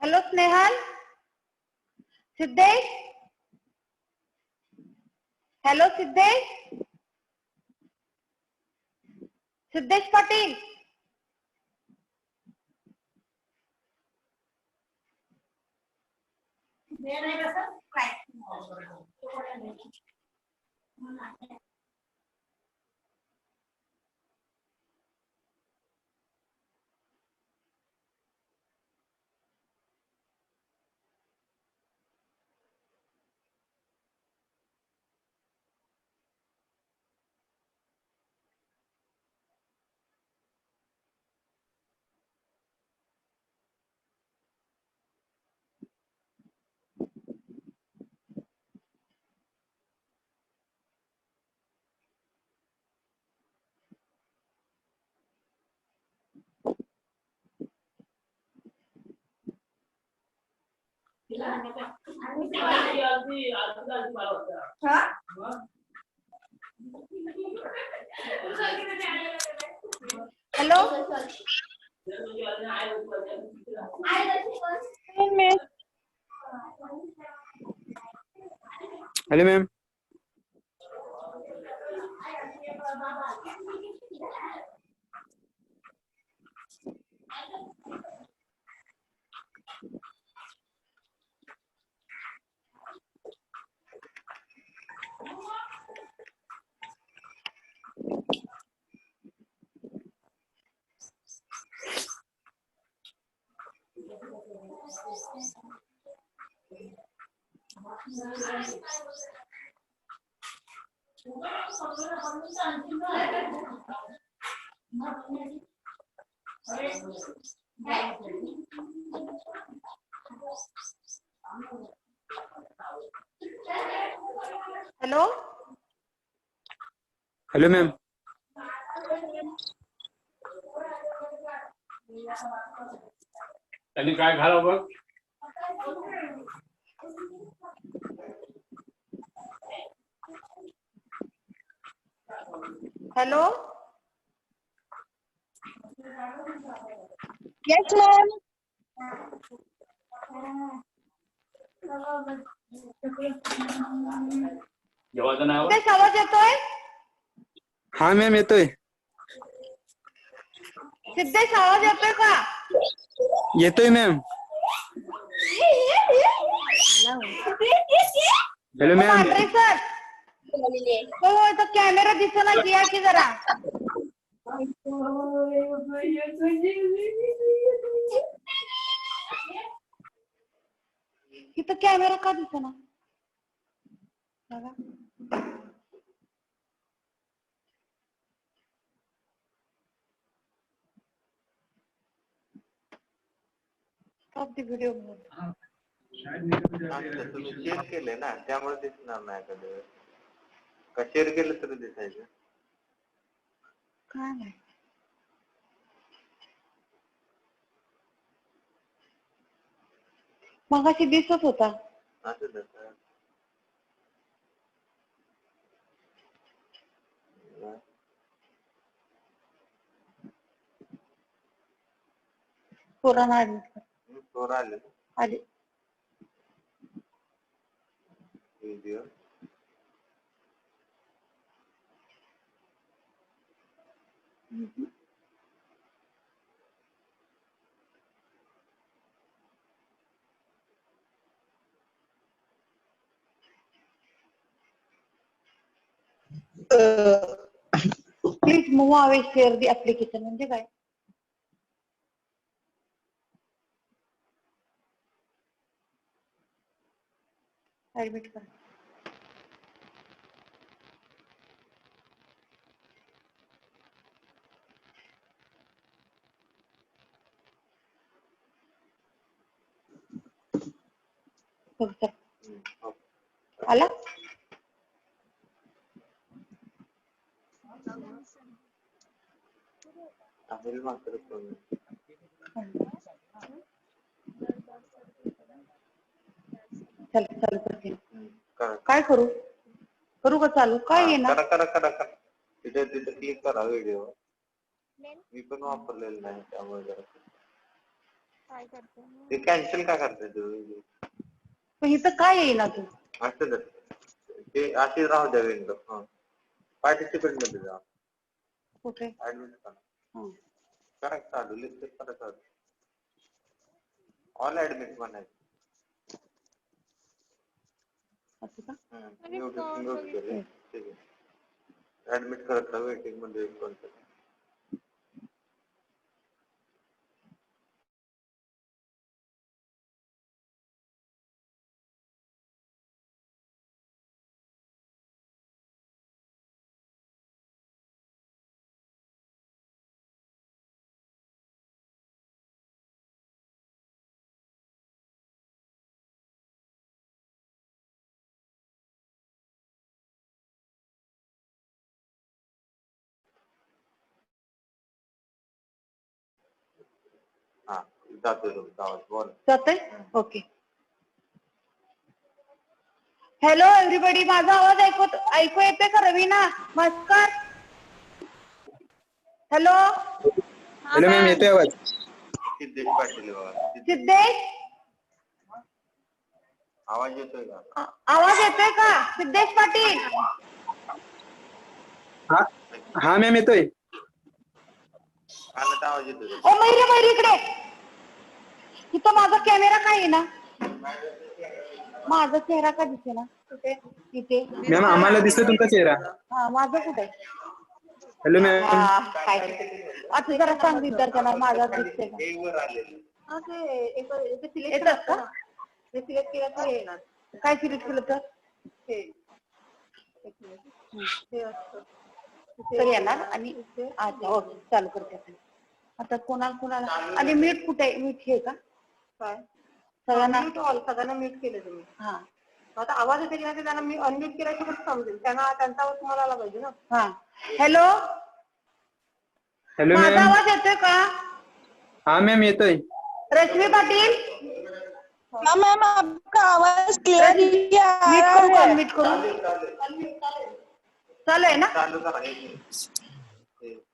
Hello Snehal, Siddhesh, hello Siddhesh, Siddhesh Patil. Hello hello ma'am. Hello hello ma'am. त्यांनी काय घालावं बघ. Hello Yes, ma'am. जेवायचं नाव. सिद्धेश आवाज येतोय? हाँ मैम येतोय. सिद्धेश आवाज येतोय का? येतोय ma'am. Hello ma'am. Mandhare sir, हो तो कॅमेरा दिसेना, किया की जरा. इथं कॅमेरा का दिसेना? बघा. Stop the video. तुम्ही शेअर केले ना, त्यामुळे दिसणार नाही कधी. का शेअर केलं तरी दिसायचं? काय नाही. मगाशी दिसत होता. असं तसं. पोरांना ऍडमिट कर. पोरं आले आली. Video. Please move away, share the application म्हणजे काय? ऍडमिट कर. आला? आहे मात्र कोण? चल चालू करते. काय करू? करू का चालू? काय आहे ना? करा. तिथे क्लिक करा व्हिडिओ. मी पण वापरलेलं नाही त्यामुळे जरा. ते कॅन्सल का करताय तुम्ही? पण इथं काय येईना तू? असं ते असे राहू द्या विंडो. पार्टिसिपेंट मध्ये जा. कुठे? ऍडमिट करा. हं. करा चालू लिस्ट करा चालू. ऑल ऍडमिट म्हणायचं. असं का? म्यूट केले. ठीक आहे. ऍडमिट करत राहा वेटिंग मध्ये कोणतं. हा जातोय तुमचा आवाज बोल. जातंय? ओके. हॅलो एव्हरीबडी, माझा आवाज ऐकू येते का रवीना? नमस्कार. हॅलो हॅलो मॅम, येतोय आवाज? सिद्धेश पाटील बघा. सिद्धेश, आवाज येतोय का? आवाज येतोय का सिद्धेश पाटील? हा मॅम, येतोय. आला तर आवाज येतोय. ओ मयूर इकडे. इथं माझा कॅमेरा काय आहे ना? माझा चेहरा का दिसेना? कुठे? इथे. मॅम, आम्हाला दिसतोय तुमचा चेहरा. हा, माझा कुठे? Hello ma'am. हा, काय आता जरा सांग विद्यार्थ्यांना माझा दिसते का? येतात का? सिलेक्ट केलं तर येणार. काय सिलेक्ट केलं तर? तर येणार आणि अच्छा, ओके, चालू करते. आता कोणाला आणि मीट कुठे आहे? मीट हे का? काय सगळ्यांना म्यूट केलं तुम्ही. हा, आता आवाज येते की नाही त्यांना मी अनम्यूट केल्याची पण समजेल. त्यांना त्यांचा आवाज तुम्हाला आला पाहिजे ना. हा, हॅलो, हॅलो माझा मॅम. आवाज येतोय का? हा मॅम, येतोय. रश्मी पाटील, मैम आपका आवाज क्लियर आ रहा है. अनम्यूट करू. चालू आहे ना? चालू करा.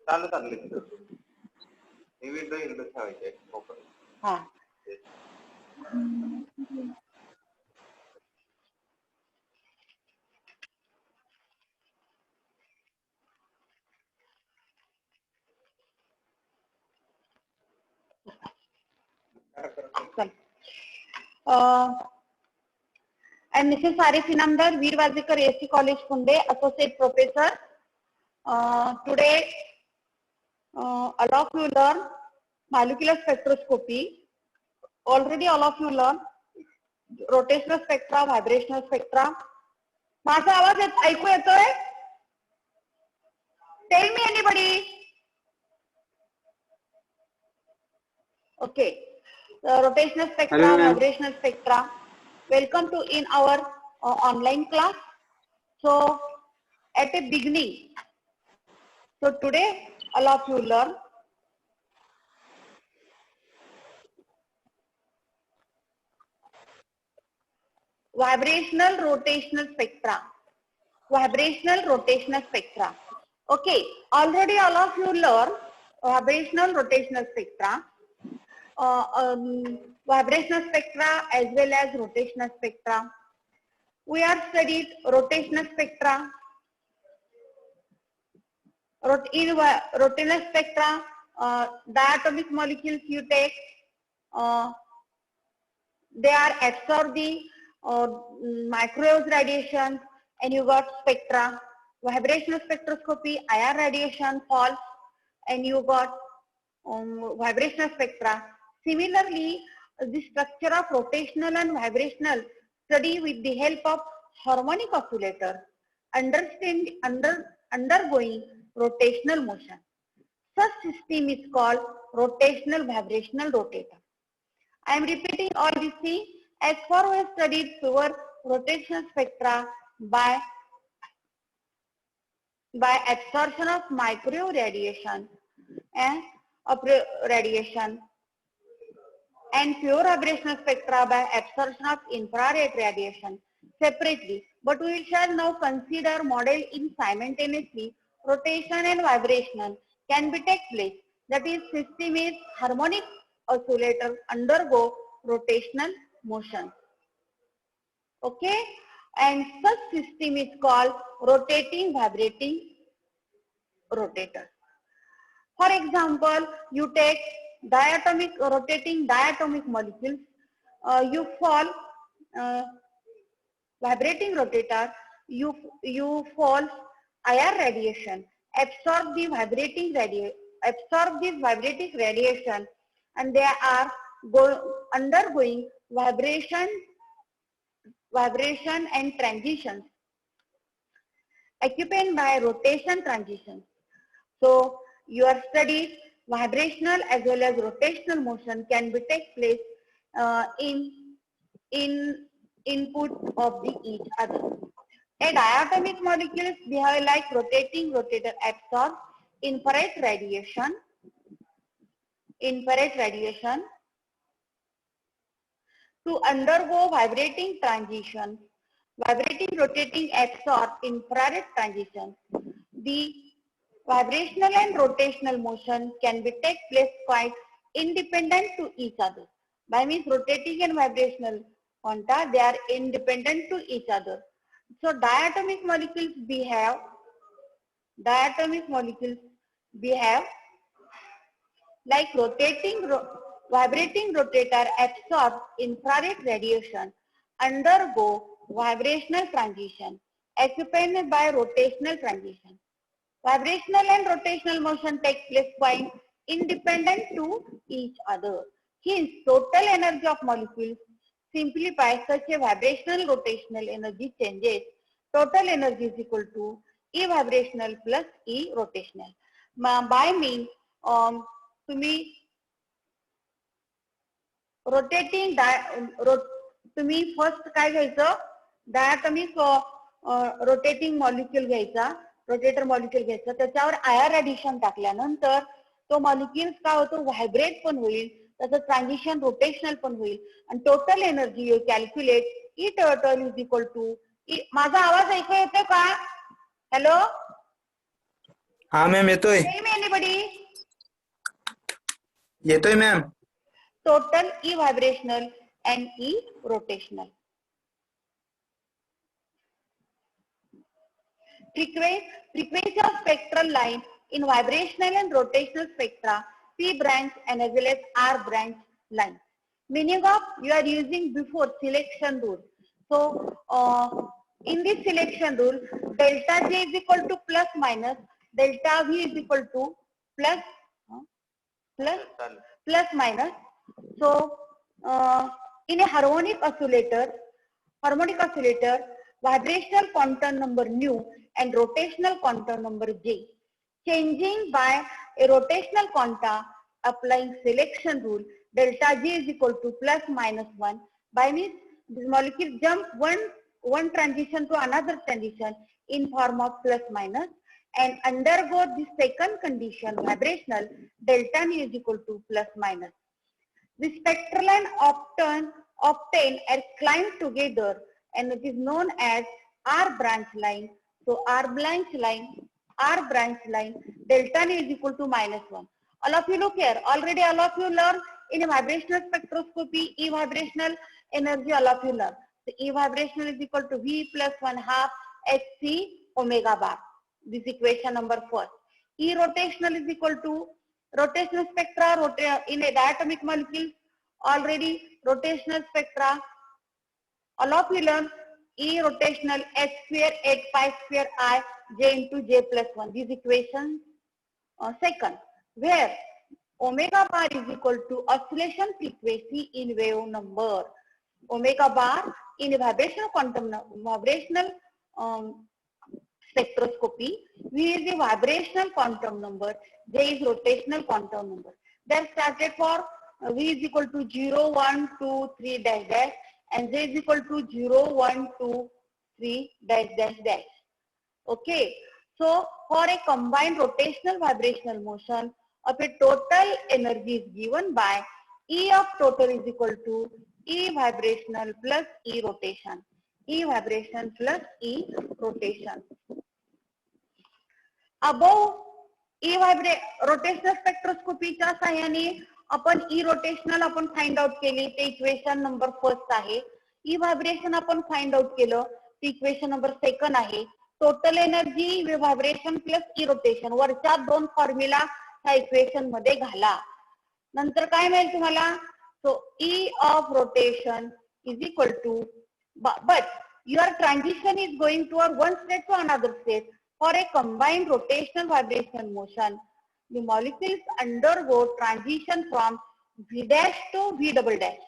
चालू हे विंडो ठेवायचे. हा, चल. And Mrs. Arif Inamdar, Veer Vazikar, AC College, Punde, Associate Professor. Today, all of you learn molecular spectroscopy. Already all of you learn rotational spectra, vibrational spectra. माझा आवाज ऐकू येतोय? Tell me anybody. Okay. Rotational spectra, Hello, ma'am. vibrational spectra. Welcome to in our online class. So at the beginning, so today all of you learn vibrational rotational spectra. Vibrational rotational spectra. Okay, already all of you learn vibrational rotational spectra. Vibrational spectra as well as rotational spectra. We are studied rotational spectra. In rotational spectra, diatomic molecules you take, they are absorb the microwave radiation, and you got spectra. Vibrational spectroscopy, IR radiation falls, and you got vibrational spectra. Similarly, the structure of rotational and vibrational study with the help of harmonic oscillator, undergoing rotational motion. Such system is called rotational vibrational rotator. I am repeating all these things. As far as studied pure rotational spectra by absorption of microwave radiation and pure vibrational spectra by absorption of infrared radiation separately. But we shall now consider model in simultaneously rotation and vibration can be take place. That is, system is harmonic oscillator undergo rotational motion. Okay, and such system is called rotating vibrating rotator. For example, you take rotating diatomic molecules, you fall vibrating rotator, you fall IR radiation, absorb this vibrating radiation, and they are undergoing vibration and transitions accompanied by rotation transitions. So your studies vibrational as well as rotational motion can be take place in input of the each other. A diatomic molecules behave like rotating rotator, absorb infrared radiation to undergo vibrating transitions. Vibrating, rotating, absorb infrared transitions. The vibrational and rotational motion can be take place quite independent to each other. By means rotating and vibrational quanta, they are independent to each other. So diatomic molecules behave like vibrating rotator, absorb infrared radiation, undergo vibrational transition, accompanied by rotational transition. Vibrational and rotational motion take place quite independent to each other. Hence, total energy of molecules simplify such a vibrational rotational energy changes. Total energy is equal to E vibrational plus E rotational. By means, तुम्ही rotating तुम्ही first काय घ्यायचं, diatomic rotating molecule घ्यायचा, rotator molecule घ्यायचा, त्याच्यावर आयर addition टाकल्यानंतर तो molecule काय होतो, व्हायब्रेट पण होईल, त्याचं ट्रान्झिशन रोटेशनल पण होईल आणि total energy you calculate E total is equal to. माझा आवाज ऐकू येतोय का? हॅलो. हा मॅम येतोय. एनीबडी? येतोय ma'am. Total E vibrational and E rotational. Frequency of spectral line in vibrational and rotational spectra, P branch and as well as R branch line. Meaning of you are using before selection rule. So in this selection rule, delta J is equal to plus minus, delta V is equal to plus minus. So in a harmonic oscillator, vibrational quantum number nu and rotational quantum number j, changing by a rotational quanta applying selection rule, delta J is equal to plus minus 1. By means this molecule jump one transition to another transition in form of plus minus and undergo the second condition vibrational, delta nu is equal to plus minus. The spectral line obtained are climbed together and it is known as R branch line. So R branch line, delta nu is equal to minus 1. All of you look here, already all of you learned in a vibrational spectroscopy, E vibrational energy all of you learned. So E vibrational is equal to V plus 1/2 Hc omega bar. This equation number 4. E rotational is equal to rotational spectra in a diatomic molecule, already rotational spectra, all of you learn E rotational H square 8 pi square I J into J plus 1. This equation second, where omega bar is equal to oscillation frequency in wave number. Omega bar in vibrational quantum vibrational spectroscopy, V is the vibrational quantum number, J is rotational quantum number. They are started for V is equal to 0, 1, 2, 3 dash dash and J is equal to 0, 1, 2, 3 dash dash dash. Okay. So for a combined rotational vibrational motion of a total energy is given by E of total is equal to E vibrational plus E rotation. E vibration plus E rotation. Above E rotational spectroscopy च्या साहाय्याने आपण ई rotational आपण find out केली, ते equation number first आहे. ई vibration आपण find out केलं, ते इक्वेशन नंबर सेकंड आहे. टोटल एनर्जी व्हायब्रेशन प्लस ई रोटेशन, वरच्या दोन फॉर्म्युला ह्या इक्वेशन मध्ये घाला. नंतर काय मिळेल तुम्हाला? So E of rotation is equal to, but your transition is going toward one state to another state. For a combined rotational vibration motion, the molecules undergo transition from V dash to V double dash,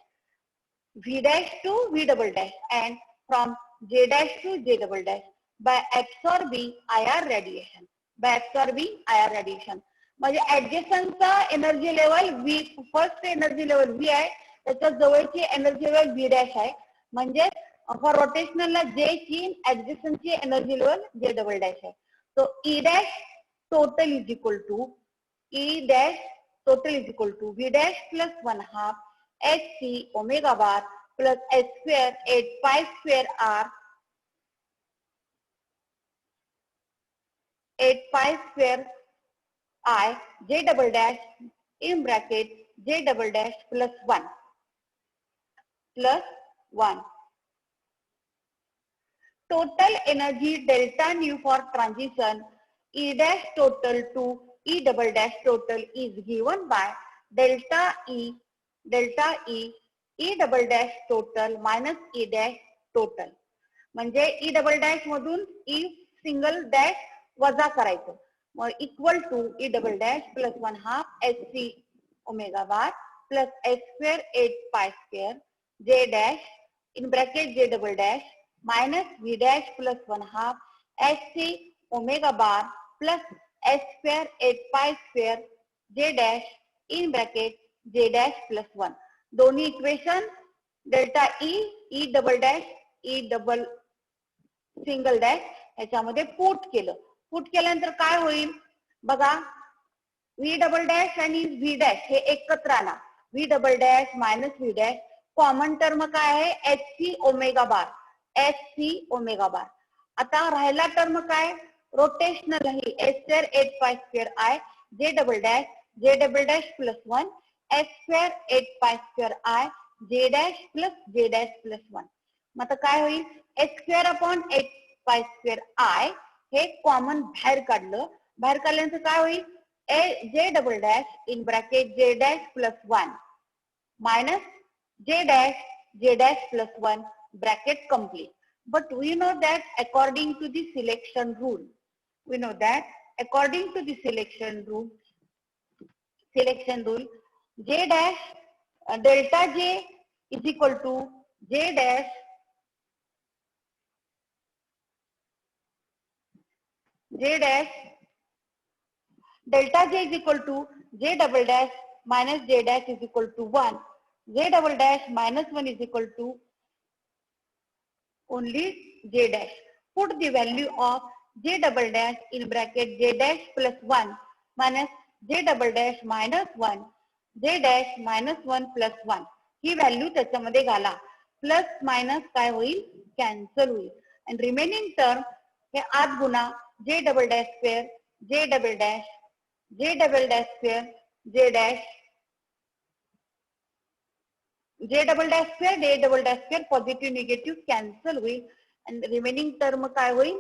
V dash to V double dash, and from J dash to J double dash by absorbing IR radiation. By absorbing IR radiation. म्हणजे ऍडजस्टंटचा energy level V, first energy level V आहे, त्याच्या जवळची energy level V dash आहे. म्हणजे for रोटेशनलला J ची ऍडजस्टंटची energy level J double dash आहे. So E dash total is equal to E dash total is equal to V dash plus 1/2 Hc omega bar plus h square 8 pi square r 8 pi square I J double dash in bracket J double dash plus 1 plus 1. Total energy delta nu for transition E dash total to E double dash total is given by delta E E double dash total minus E dash total. म्हणजे E double dash मधून E single dash वजा करायचं, मग equal to E double dash plus 1/2 Hc omega bar plus h square 8 pi square J dash in bracket J double dash minus V dash plus 1/2 Hc omega bar plus h square 8 pi square J dash in bracket J dash plus 1. दोन्ही equation delta E double dash E double single dash ह्याच्यामध्ये put केलं. Put केल्यानंतर काय होईल बघा, V double dash आणि V dash हे एकत्र आणा. V double dash minus V dash, common term काय आहे? Hc ओमेगा बार, Hc ओमेगा बार. आता राहिला टर्म काय? Rotational he h square 8 pi square I J double dash plus 1 h square 8 pi square I J dash plus 1. मग आता काय होईल? h square upon 8 pi square I हे कॉमन बाहेर काढलं. बाहेर काढल्यानंतर काय होईल? J double dash in bracket J dash plus 1 minus J dash plus 1 bracket complete. But we know that according to the selection rule, J dash delta J is equal to J dash delta J is equal to J double dash minus J dash is equal to 1. J double dash minus 1 is equal to only J dash. Put the value of J double dash in bracket J dash plus 1 minus J double dash minus 1, J dash minus 1 plus 1. He value त्याच्यामध्ये घाला. Plus minus काय होईल? Cancel होईल. आणि remaining term हे आत गुणा J double dash square J double dash square J double dash square positive negative cancel होईल. आणि रिमेनिंग टर्म काय होईल?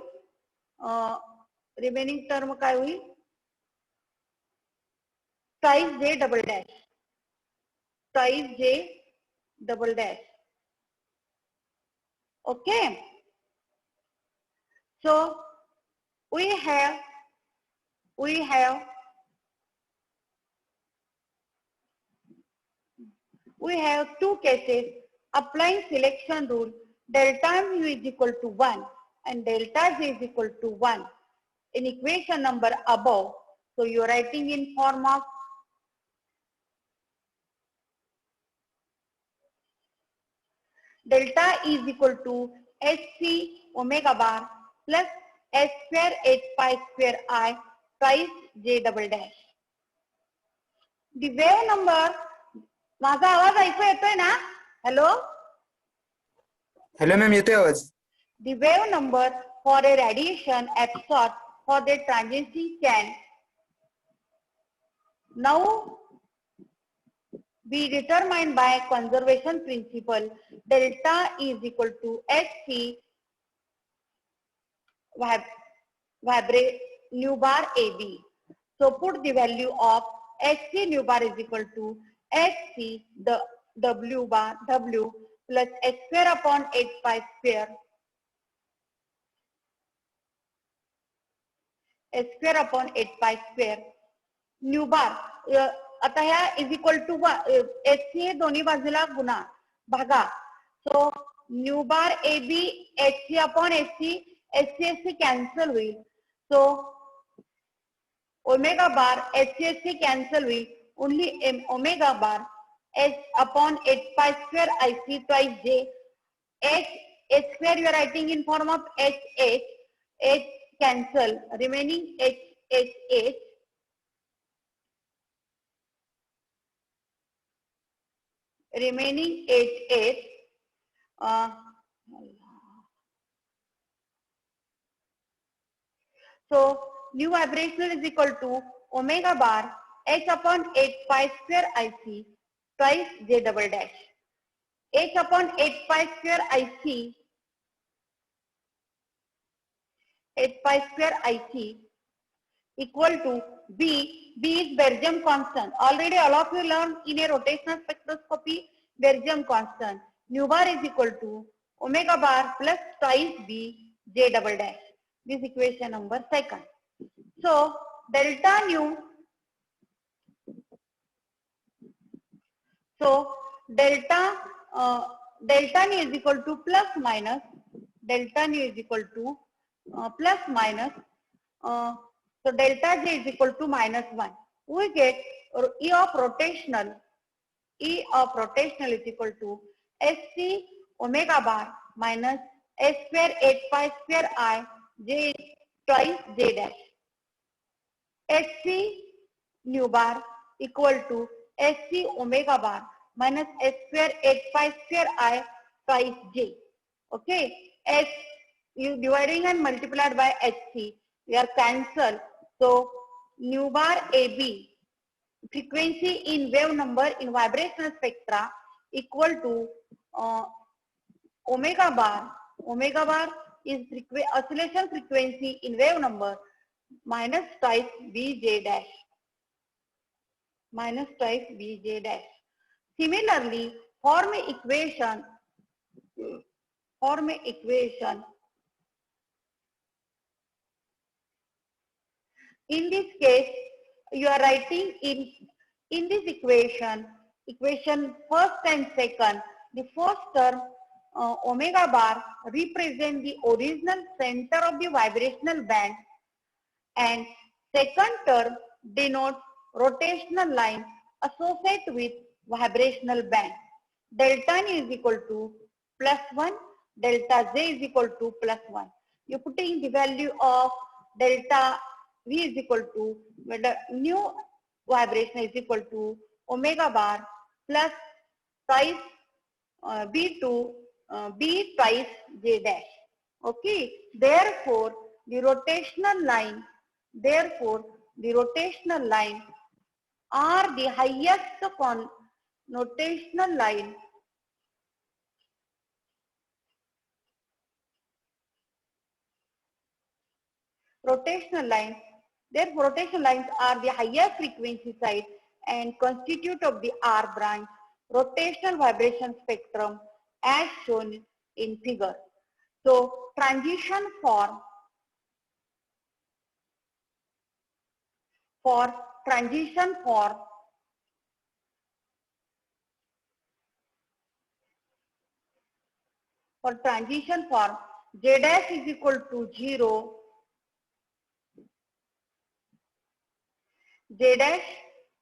Ties J double dash. Okay, so we have two cases applying selection rule. Delta mu is equal to 1 and delta J is equal to 1 in equation number above. So you are writing in form of delta E is equal to Hc omega bar plus h square 8 pi square I twice J double dash. The wave number, माझा आवाज ऐकू येतोय ना? Hello, hello ma'am, येतोय आवाज? The wave number for a radiation absorbed for the transiency can. Now be determined by conservation principle. Delta is equal to HC nu bar AB. So put the value of HC nu bar is equal to HC the W bar W plus H square upon 8 pi square H square upon 8 pi square nu bar आता ह्या is equal to H C हे दोन्ही बाजूला गुणा भागा. So nu bar A B H C upon H C cancel होईल. So omega bar H C cancel होईल. Only omega bar H upon 8 pi square I C twice J H square you are writing in form of H cancel remaining H remaining H. So new vibrational is equal to omega bar H upon 8 pi square IC twice J double dash. H upon 8 pi square IC 8 pi square IC equal to B. B is Bergem constant. Already all of you learned in a rotational spectroscopy Bergem constant. Nu bar is equal to omega bar plus twice B J double dash. This equation number second. So delta nu. So delta nu is equal to plus minus. Delta nu is equal to plus minus. So delta J is equal to minus 1. We get E of rotational. E of rotational is equal to SC omega bar minus S square 8 pi square I J twice J dash. SC nu bar equal to SC omega bar minus S square 8 pi square I twice J. Okay. S you dividing and multiplied by HC. We are cancelled. So nu bar AB frequency in wave number in vibrational spectra equal to omega bar. Omega bar is oscillation frequency in wave number minus twice Bj dash. Minus twice Bj dash. Similarly, form equation. In this case, you are writing in this equation first and second. The first term omega bar represent the original center of the vibrational band, and second term denotes rotational line associated with vibrational band. Delta nu is equal to plus 1. Delta J is equal to plus 1. You are putting the value of delta V is equal to the new vibration is equal to omega bar plus twice B twice J dash. Okay. Therefore, the rotational line are the highest rotational line. Therefore, rotational lines are the higher frequency side and constitute of the R branch rotational vibration spectrum as shown in figure. So, transition for transition for J dash is equal to 0, J dash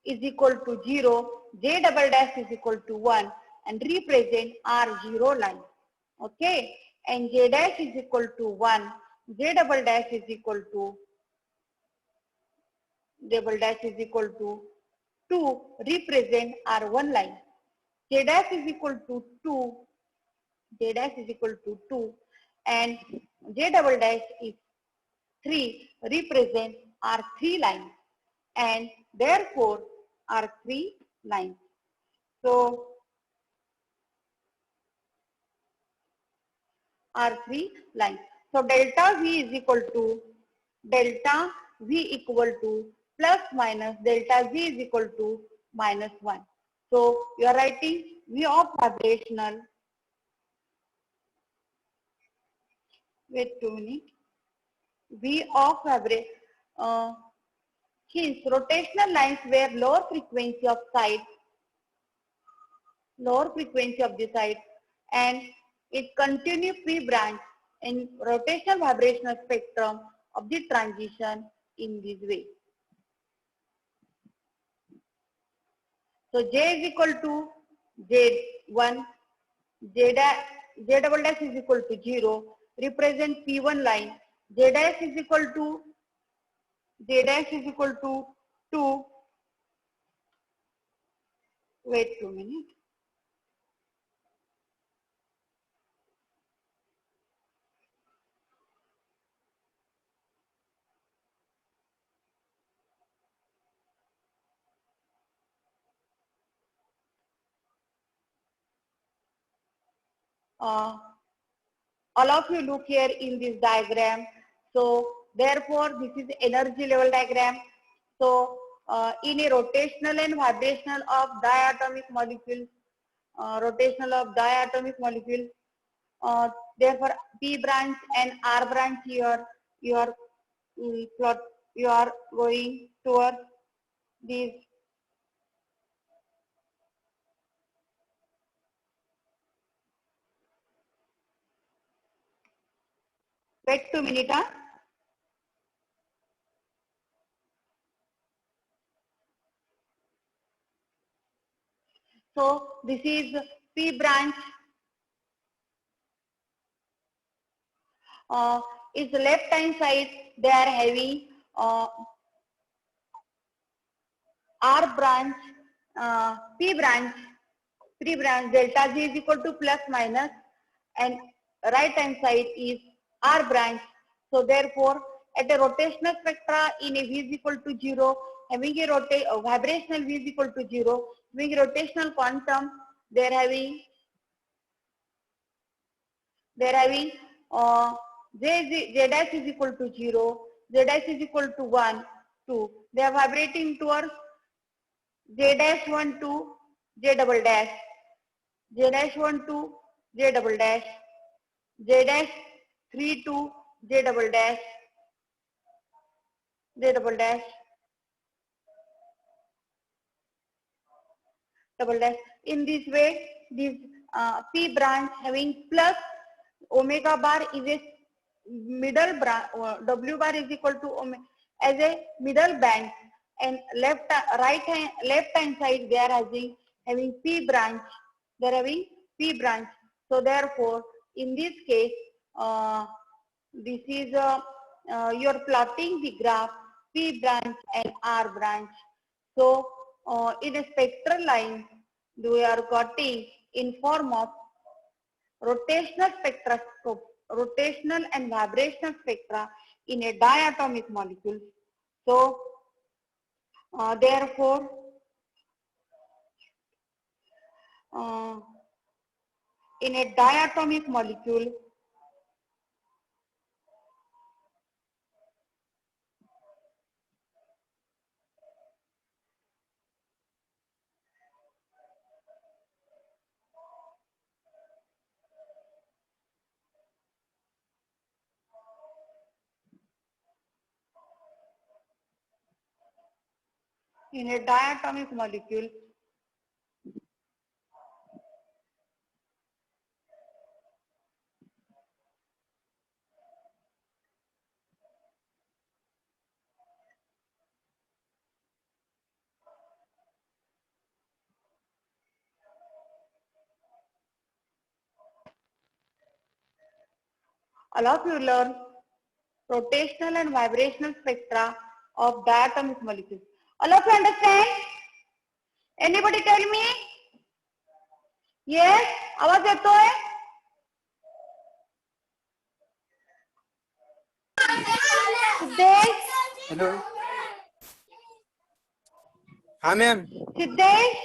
is equal to 0, J double dash is equal to 1 and represent R0 line. Okay. And J dash is equal to 1, J double dash is equal to 2 represent R1 line. J dash is equal to 2 and J double dash is 3 represent R3 line, and therefore R3 line. So are three lines. So delta V is equal to plus minus delta Z is equal to -1. So you are writing V of vibrational. Wait 2 minutes. V of vibration. Hence, rotational lines where lower frequency of the side, and it continue P branch in rotational vibrational spectrum of the transition in this way. So J is equal to Z1, J double dash is equal to 0, represent P1 line, J dash is equal to 2. Wait 2 minutes. All of you look here in this diagram. So therefore this is energy level diagram. So in a rotational and vibrational of diatomic molecules, therefore P branch and R branch here you are plot, you are going towards these. Wait 2 minutes. So this is P branch. Is the left hand side they are having R branch, P branch delta Z is equal to plus minus, and right hand side is R branch. So therefore at a rotational spectra in a V is equal to 0, having a vibrational V is equal to 0, having a rotational quantum, they are having Z dash is equal to 0, Z dash is equal to 1, 2. They are vibrating towards J dash 1 to J double dash, J dash 1 to J double dash, J dash 3 to J double dash, J double dash, double dash. In this way, this P branch having plus omega bar is a middle branch, W bar is equal to omega as a middle band, and left hand side they are having P branch. They are having P branch. So therefore, in this case, this is you are plotting the graph P branch and R branch. So in a spectral line, we are getting in form of rotational spectroscope, rotational and vibrational spectra in a diatomic molecule. So therefore, in a diatomic molecule, all of you learn rotational and vibrational spectra of diatomic molecules. All of you understand? Anybody tell me? Yes? आवाज येतोय? Siddhesh? Hello हाँ ma'am Siddhesh?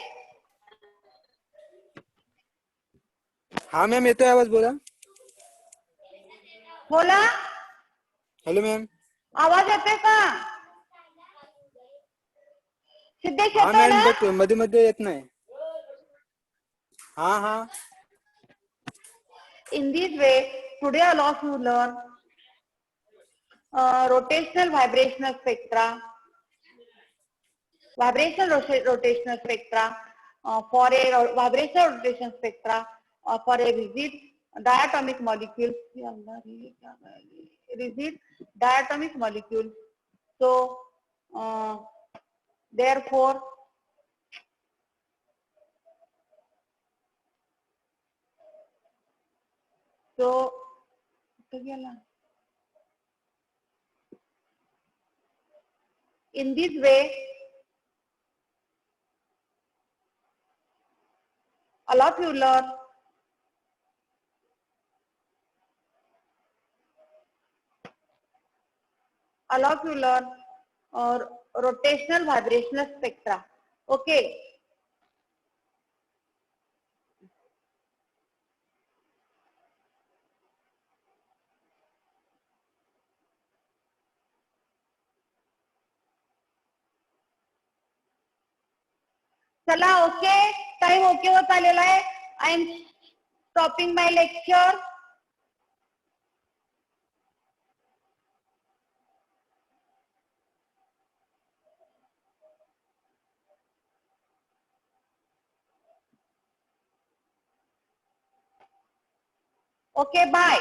हाँ ma'am येतोय आवाज बोला. बोला. Hello ma'am. आवाज येतोय का? सिद्धेश हाँ येतोय मैम ना? बट मध्ये मध्ये येत नाही. हाँ हाँ. In this way, today all of you learn rotational vibrational spectra, rotational spectra, for a vibrational rotation spectra, for a rigid diatomic molecule, rigid diatomic molecule. So, therefore, in this way, all of you learn rotational vibrational spectra. Okay. चला okay. Time okay होत आलेला आहे. I am stopping my lecture. Okay, bye.